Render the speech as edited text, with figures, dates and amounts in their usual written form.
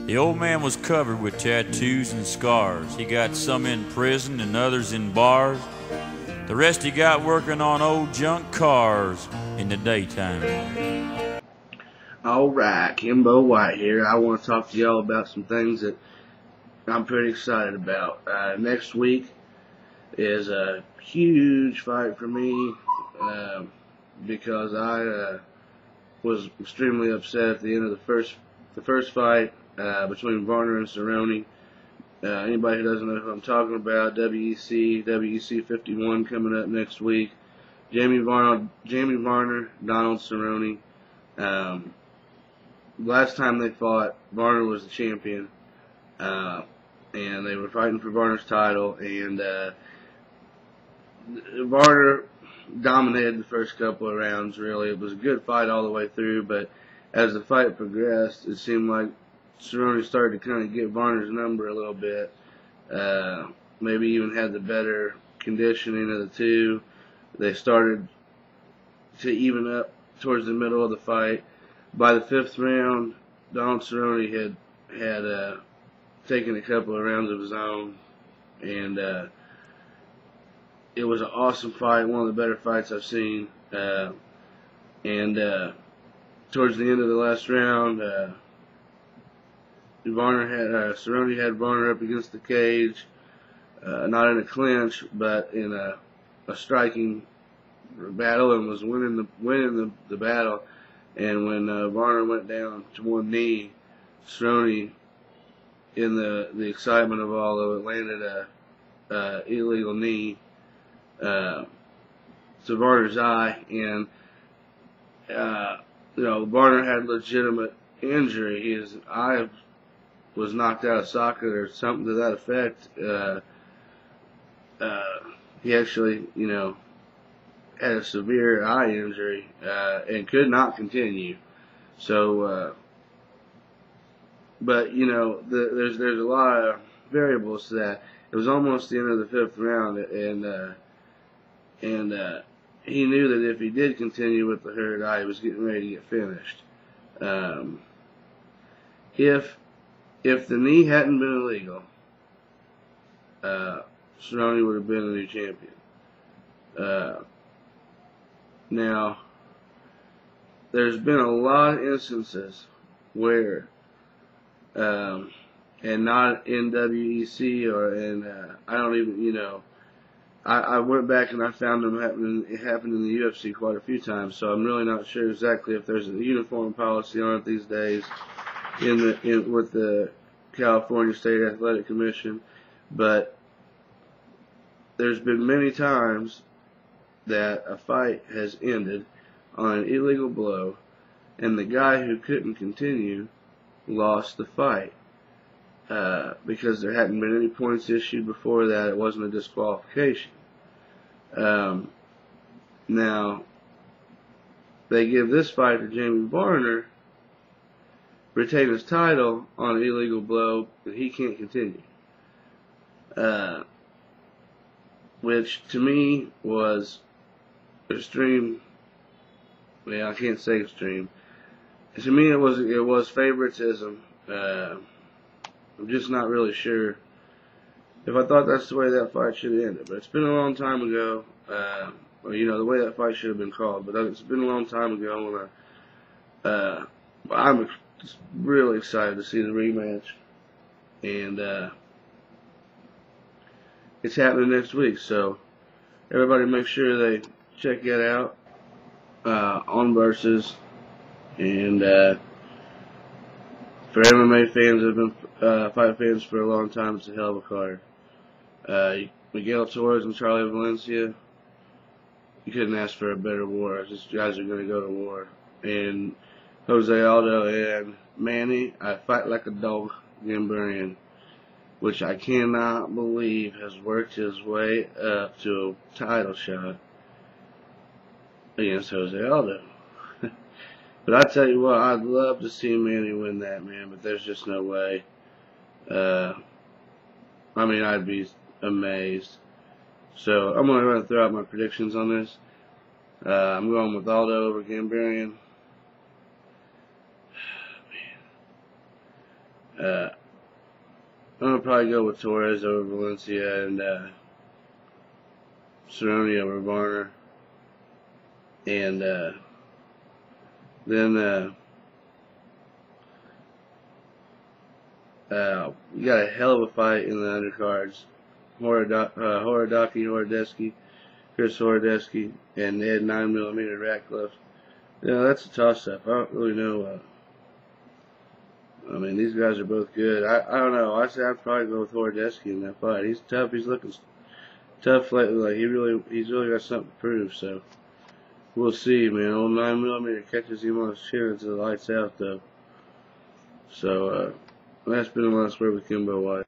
The old man was covered with tattoos and scars. He got some in prison and others in bars. The rest he got working on old junk cars in the daytime. Alright, Kimbo White here. I want to talk to y'all about some things that I'm pretty excited about. Next week is a huge fight for me because I was extremely upset at the end of the first fight between Varner and Cerrone. Anybody who doesn't know who I'm talking about, WEC 51 coming up next week. Jamie Varner, Donald Cerrone. Last time they fought, Varner was the champion, and they were fighting for Varner's title, and Varner dominated the first couple of rounds, really. It was a good fight all the way through, but as the fight progressed, it seemed like Cerrone started to kind of get Varner's number a little bit. Maybe even had the better conditioning of the two. They started to even up towards the middle of the fight. By the fifth round, Donald Cerrone had taken a couple of rounds of his own, and it was an awesome fight, one of the better fights I've seen. And towards the end of the last round, Cerrone had Varner up against the cage, not in a clinch, but in a striking battle, and was winning the battle. And when Varner went down to one knee, Cerrone, in the excitement of all of it, landed a illegal knee to Varner's eye, and Varner had legitimate injury. His eye was knocked out of socket or something to that effect. He actually, had a severe eye injury and could not continue. So, but there's a lot of variables to that. It was almost the end of the fifth round, and he knew that if he did continue with the hurt eye, he was getting ready to get finished. If the knee hadn't been illegal, Cerrone would have been the new champion. Now, there's been a lot of instances where, and not in WEC or in, I don't even, I went back and I found them it happened in the UFC quite a few times, so I'm really not sure exactly if there's a uniform policy on it these days with the California State Athletic Commission, but there's been many times that a fight has ended on an illegal blow, and the guy who couldn't continue lost the fight because there hadn't been any points issued before that. It wasn't a disqualification. Now, they give this fight to Jamie Varner, retain his title on an illegal blow, and he can't continue. Which to me was extreme. Well, I can't say extreme. To me, it was favoritism. I'm just not really sure if I thought that's the way that fight should have ended. But it's been a long time ago. The way that fight should have been called. But it's been a long time ago, and I'm just really excited to see the rematch. And it's happening next week, so everybody make sure they check that out on Versus. And for MMA fans that have been fight fans for a long time, it's a hell of a card. Miguel Torres and Charlie Valencia, you couldn't ask for a better war. These guys are going to go to war. And Jose Aldo and Manny, I fight like a dog, Gambarian, which I cannot believe has worked his way up to a title shot against Jose Aldo. But I tell you what, I'd love to see Manny win that, man, but there's just no way. I'd be amazed. So I'm going to go and throw out my predictions on this. I'm going with Aldo over Gambarian. I'm gonna probably go with Torres over Valencia and Cerrone over Varner, and then we got a hell of a fight in the undercards. Horodecki, Chris Horodecki, and Ed 9mm Ratcliffe. That's a toss-up. I don't really know. I mean, these guys are both good. I don't know. I say I'd probably go with Horodecki in that fight. He's tough. He's looking tough lately. Like he's really got something to prove. So we'll see, man. Old 9mm catches him on his chin until the lights out, though. So that's been the last word with Kimbo White.